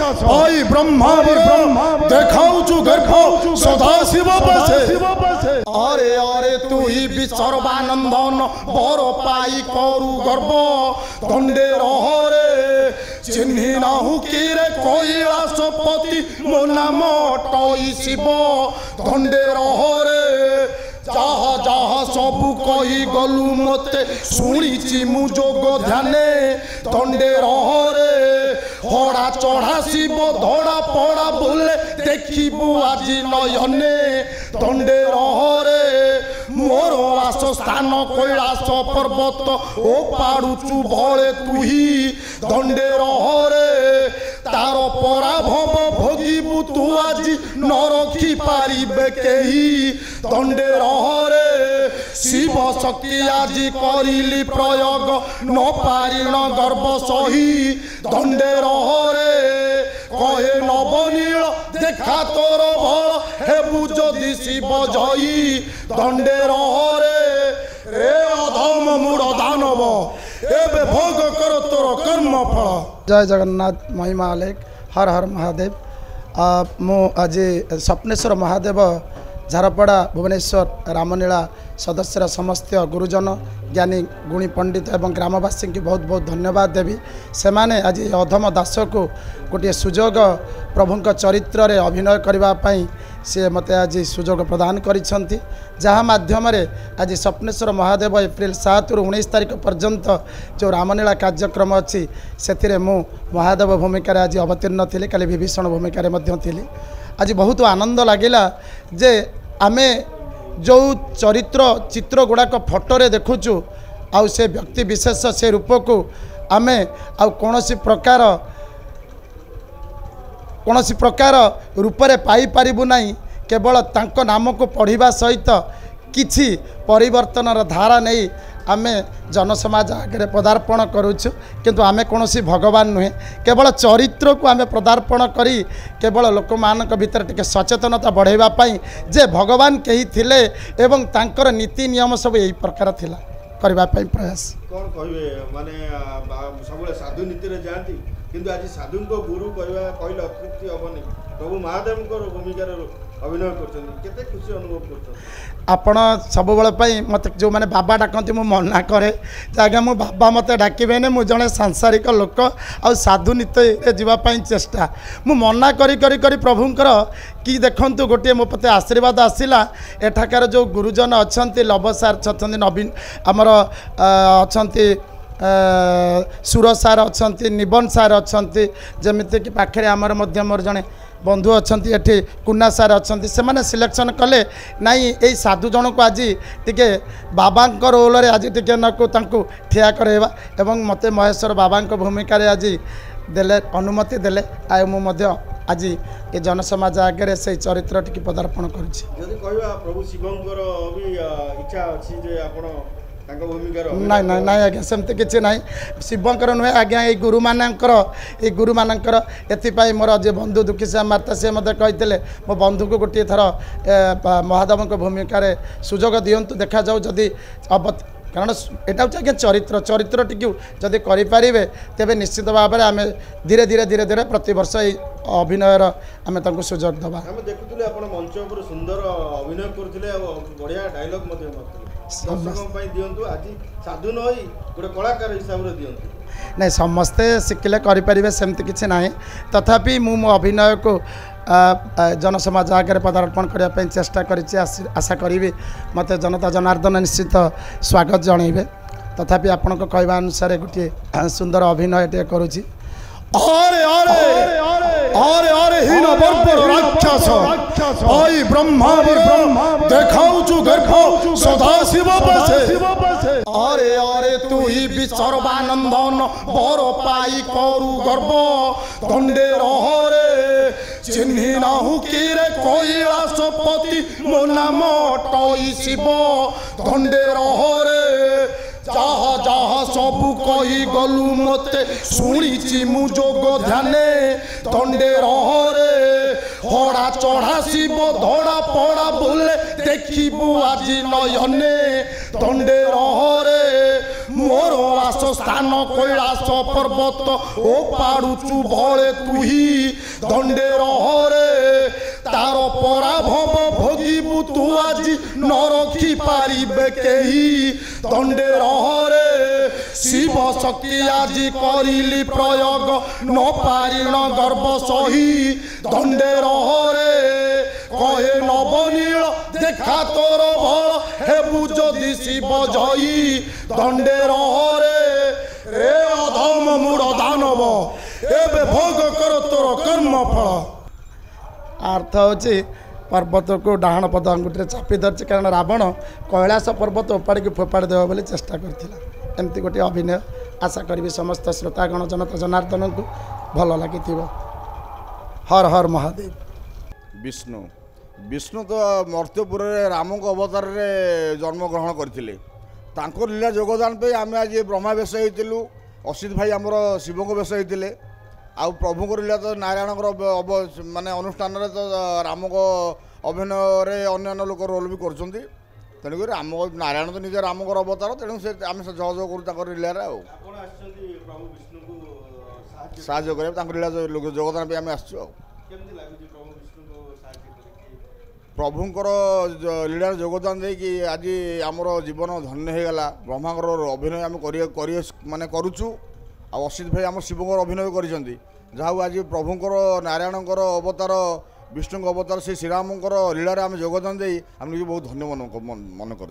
आई ब्रह्मा देखाऊचु गर्भ सदाशिव बसे अरे अरे तू ही भी सर्वानंदन बर पाई करू गर्भ दंडे रह चिन्ही नाहु कि रे कैलाशपति मो नाम टई शिव दंडे रह जहा जहा सबू कही गलु मते शुणी मु जोग ध्याने दंडे रह हड़ा चढ़ा शिव धड़ा पड़ा बोले देखू आज नयने दंडे रह मोर वासस्थान कैलाश पर्वत ओ पाड़ुचु भले तुही दंडे रह तार पराभव भोगीबु तू आज न रखी पारिबे केही दंडे रह शिव शक्ति आज करिली प्रयोग न पारिण गर्भ सही दंडे रह कहे नवनील देखा तोर भल हेबु जदि शिव जई दंडे रह रे अधम मूढ़ दानव एबे भोग कर तोर कर्म फल। जय जगन्नाथ महिमा आलेख हर हर महादेव। मु आज स्वप्नेश्वर महादेव झारपड़ा भुवनेश्वर रामलीला सदस्य समस्त गुरुजन ज्ञानी गुणी पंडित एवं ग्रामवासी की बहुत बहुत धन्यवाद देवी। से माने आज अधम दास को गोटे सुजोग प्रभुंक चरित्र रे अभिनय करने से मते आज सुजोग प्रदान करिसेंती जहाँ माध्यम आज स्वप्नेश्वर महादेव एप्रिल 7 रु 19 तारीख पर्यंत जो रामलीला कार्यक्रम अच्छी से मु महादेव भूमिका आज अवतीर्ण थी काली विभीषण भूमिका थी। आज बहुत आनंद लगिला जे आमे जो चरित्र चित्र गुड़ाक फोटोरे देखुचु आउ से व्यक्ति विशेष से रूप को आमे आउ कौनसी प्रकार रूपरे पाई पारिबु नहीं केवल तांको नाम को पढ़िबा सहित किछि परिवर्तन धारा नहीं आमे जनसमाज आगे पदार्पण करुचु किंतु आमे कौनसी भगवान नुहे केवल चरित्र को आमे पदार्पण करी केवल लोक मानक भीतर टिके सचेतनता बढ़ाइबा पई जे भगवान कही थिले एवं तांकर नीति नियम सब यही प्रकार थिला करबा पई प्रयास। कोन कहबे माने सबले साधु नीति रे जानती किंतु आज साधु को गुरु कहबा कहले अतृप्ति हबनी प्रभु महादेव को भूमिका अभिनय करछन केते खुशी अनुभव करछन आपण सब बेले मत जो मैंने बाबा डाकती मु मना करे आगे मु बाबा मत डाकबेने मु जड़े सांसारिक लोक आ साधु नीति जीवाई चेष्टा मु मना करी करी करी प्रभुंकर कि देखंतु गोटे मो पते आशीर्वाद आसिला एठाकार जो गुरुजन अच्छा लव सार अच्छा नवीन आमर अच्छा सुर सार अच्छा निबन सार अच्छा जमीती कि पाखे आमर मोर जड़े बंधु अच्छा ये कुना सार अच्छा से मैंने सिलेक्शन कले नाई यही साधु जन को आज टे बाबा रोल आज टे नाकू ठिया करवा एवं मते महेश्वर बाबा भूमिका आज देले अनुमति देले आ आज ये जनसमाज आगे से चरित्र टी पदार्पण कर प्रभु शिवंकर भी इच्छा अच्छी जे आपण ना ना ना आज्ञा सेमती किसी ना शिवंकर नुहे आज्ञा ये गुरु मानकर एपाई मोर जे बंधु दुखी से मार्ता सी मत कही मो बंधु को गोटे थर महादेव भूमिका सुजोग दिंतु देखा जाऊ जदि कारण यहाँ हूँ आज्ञा चरित्र चरित्र टी जदि करें तेज निश्चित भाव में आम धीरे धीरे धीरे धीरे प्रत वर्ष अभिनयर आम सुजोग दबा देखुले मंच पर सुंदर अभिनय करते बढ़िया डायलॉग दिंतु आज साधु न गोटे कलाकार हिसाब से दिंतु नहीं समस्ते शिखिले करें सेमती किसी ना तथापि मो अभिनय को जनसमाज आगे पदार्पण करने चेष्टा कर आशा करी मत जनता जनार्दन निश्चित स्वागत जनइबे तथापि आपण कहवा अनुसार गोटे सुंदर अभिनय टे करुच्ची अरे अरे अरे अरे हीन बर्बर राक्षस आई ब्रह्मा देखाऊचु गर्भ सदाशिव बसे अरे अरे तू ही भी सर्वानंदन बर पाई करू गर्भ दंडे रह चिन्ही नाहु कि रे कैलाशपति मो नाम टई शिव दंडे रह जहा जहा सबू कही गलु मते शुणी मु जोग ध्याने दंडे रह हड़ा चढ़ा शिव धड़ा पड़ा बोले देखू आज नयने दंडे रह मोर वासस्थान कैलास पर्वत ओ पाड़ुचु बले तुही दंडे रहरे तार पराभव भोगिबु तू आज न रखी पारिबे केही दंडे रहरे शिव शक्ति आज करिली प्रयोग न पारिण गर्भ सही दंडे रहरे कहे नवनील देखा तोर भल हेबु जदि शिव जई दंडे रहरे रे अधम मूढ़ दानव एबे भोग कर तोर कर्म फल। अर्थ होची पर्वत को डाहाण पद अंगुठी चापी धरছে कारण रावण कैलास पर्वत उपाड़ की फोपाड़ी देव बोली चेष्टा करथिला। एमती गोटे अभिनय आशा करी समस्त श्रोतागण जनता जनार्दन को भल लगी। हर हर महादेव। विष्णु विष्णु तो मर्त्यपुर राम को अवतार रे जन्म ग्रहण करथिले तांको लीला योगदान पे आम आज ब्रह्मा बेश होइतिलु असित भाई आमर शिव को बेश होइतिले आ प्रभु लीला तो नारायण माने अनुष्ठान रे तो राम को अभिनय रे अन्य लोक रोल भी करछंती तेणुक राम नारायण तो निजे राम को अवतार तेणु से आम सहयोग करूँ लीला साहय कर लीला योगदान पे आम आस प्रभुंर लीला योगदान देकी आज आमर जीवन धन्य हो गला। ब्रह्मांकर अभिनय आम माने करुचु असित भाई आम शिवंर अभिनय कर आज प्रभुंर नारायणकर अवतार विष्णु अवतार से श्रीरामंकर लीला आम योगदान दे आम बहुत धन्य मन कर।